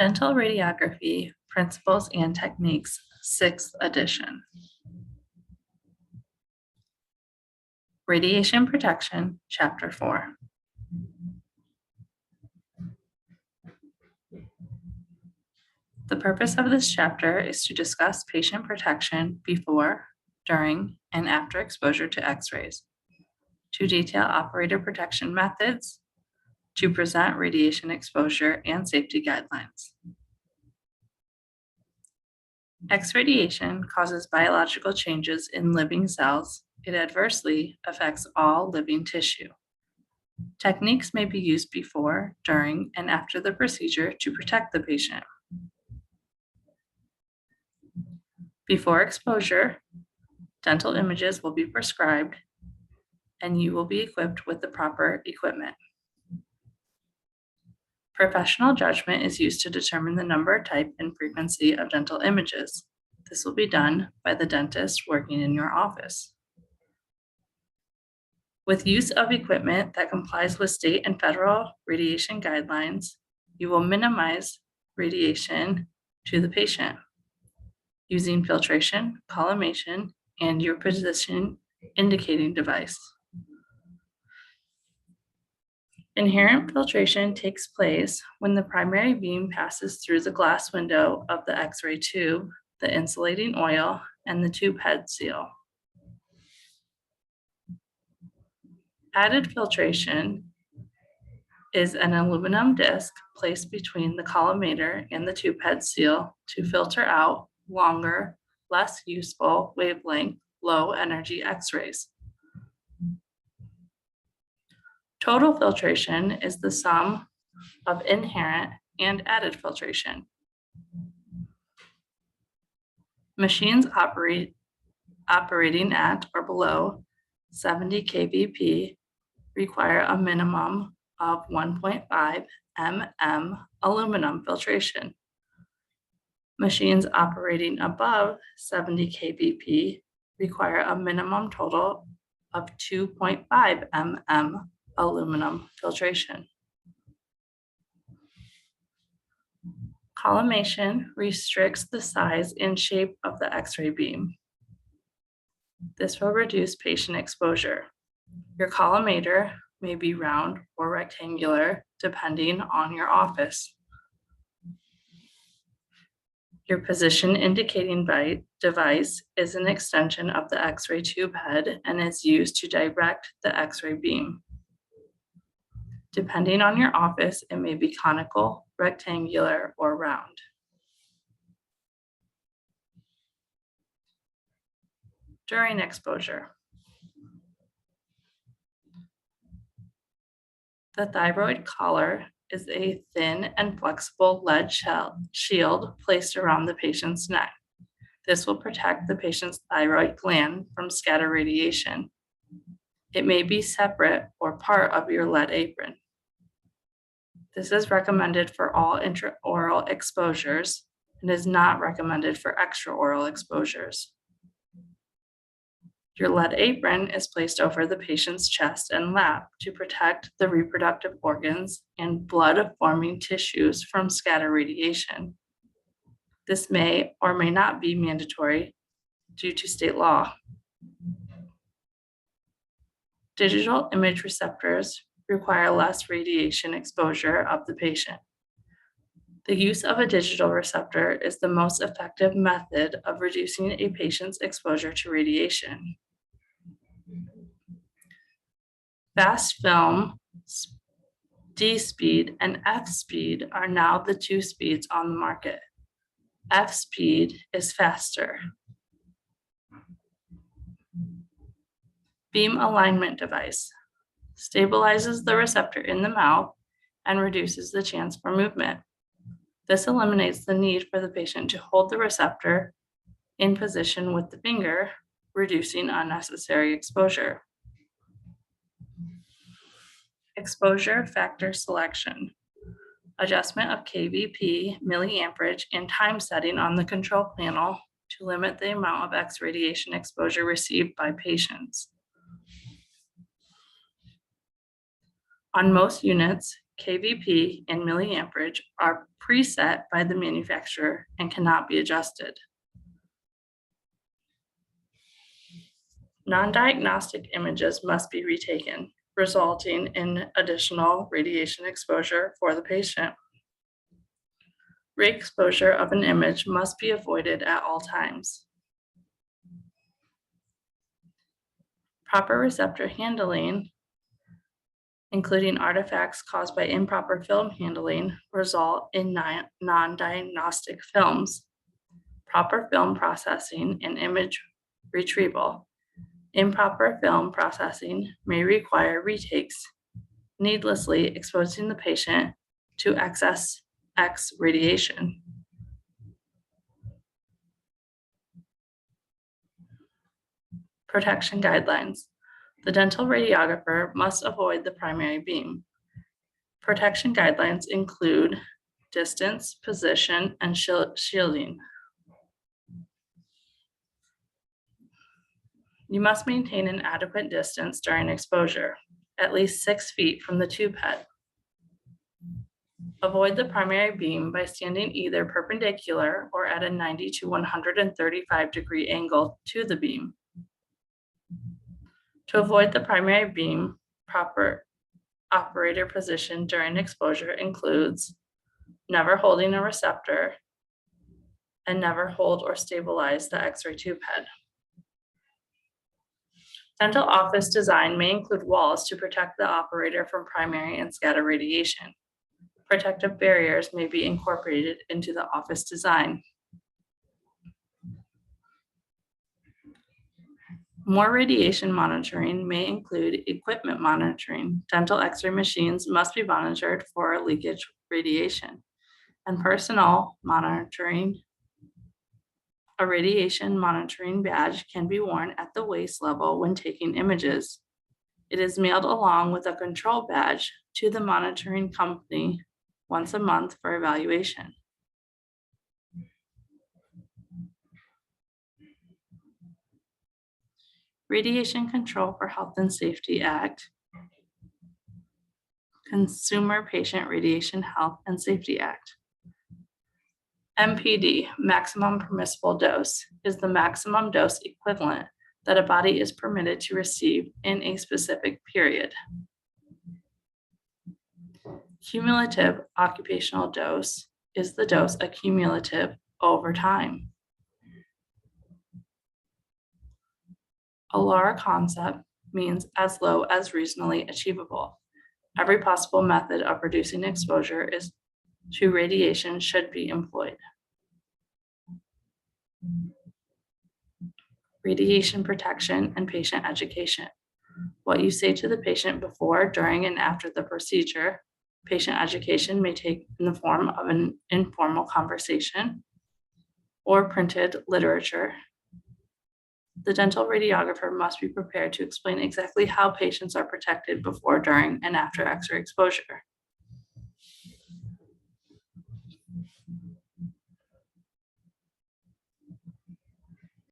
Dental Radiography, Principles and Techniques, 6th edition. Radiation Protection, Chapter 4. The purpose of this chapter is to discuss patient protection before, during, and after exposure to X-rays, to detail operator protection methods, to present radiation exposure and safety guidelines. X-radiation causes biological changes in living cells. It adversely affects all living tissue. Techniques may be used before, during, and after the procedure to protect the patient. Before exposure, dental images will be prescribed, and you will be equipped with the proper equipment. Professional judgment is used to determine the number, type, and frequency of dental images. This will be done by the dentist working in your office. With use of equipment that complies with state and federal radiation guidelines, you will minimize radiation to the patient using filtration, collimation, and your position indicating device. Inherent filtration takes place when the primary beam passes through the glass window of the X-ray tube, the insulating oil, and the tube head seal. Added filtration is an aluminum disc placed between the collimator and the tube head seal to filter out longer, less useful wavelength, low energy X-rays. Total filtration is the sum of inherent and added filtration. Machines operating at or below 70 kVp require a minimum of 1.5 mm aluminum filtration. Machines operating above 70 kVp require a minimum total of 2.5 mm aluminum filtration. Collimation restricts the size and shape of the X-ray beam. This will reduce patient exposure. Your collimator may be round or rectangular depending on your office. Your position indicating device is an extension of the X-ray tube head and is used to direct the X-ray beam. Depending on your office, it may be conical, rectangular, or round. During exposure, the thyroid collar is a thin and flexible lead shield placed around the patient's neck. This will protect the patient's thyroid gland from scatter radiation. It may be separate or part of your lead apron. This is recommended for all intraoral exposures and is not recommended for extraoral exposures. Your lead apron is placed over the patient's chest and lap to protect the reproductive organs and blood-forming tissues from scatter radiation. This may or may not be mandatory due to state law. Digital image receptors require less radiation exposure of the patient. The use of a digital receptor is the most effective method of reducing a patient's exposure to radiation. Fast film, D speed, and F speed are now the two speeds on the market. F speed is faster. Beam alignment device stabilizes the receptor in the mouth and reduces the chance for movement. This eliminates the need for the patient to hold the receptor in position with the finger, reducing unnecessary exposure. Exposure factor selection. Adjustment of kVp, milliamperage, and time setting on the control panel to limit the amount of X radiation exposure received by patients. On most units, kVp, and milliamperage are preset by the manufacturer and cannot be adjusted. Non-diagnostic images must be retaken, resulting in additional radiation exposure for the patient. Re-exposure of an image must be avoided at all times. Proper receptor handling, including artifacts caused by improper film handling, result in non-diagnostic films. Proper film processing and image retrieval. Improper film processing may require retakes, needlessly exposing the patient to excess X radiation. Protection guidelines. The dental radiographer must avoid the primary beam. Protection guidelines include distance, position, and shielding. You must maintain an adequate distance during exposure, at least 6 feet from the tube head. Avoid the primary beam by standing either perpendicular or at a 90 to 135 degree angle to the beam. To avoid the primary beam, proper operator position during exposure includes never holding a receptor and never hold or stabilize the X-ray tube head. Dental office design may include walls to protect the operator from primary and scatter radiation. Protective barriers may be incorporated into the office design. More radiation monitoring may include equipment monitoring. Dental X-ray machines must be monitored for leakage radiation, and personnel monitoring. A radiation monitoring badge can be worn at the waist level when taking images. It is mailed along with a control badge to the monitoring company once a month for evaluation. Radiation Control for Health and Safety Act, Consumer Patient Radiation Health and Safety Act. MPD, maximum permissible dose, is the maximum dose equivalent that a body is permitted to receive in a specific period. Cumulative occupational dose is the dose accumulative over time. A LAR concept means as low as reasonably achievable. Every possible method of reducing exposure to radiation should be employed. Radiation protection and patient education. What you say to the patient before, during, and after the procedure. Patient education may take in the form of an informal conversation or printed literature. The dental radiographer must be prepared to explain exactly how patients are protected before, during, and after X-ray exposure.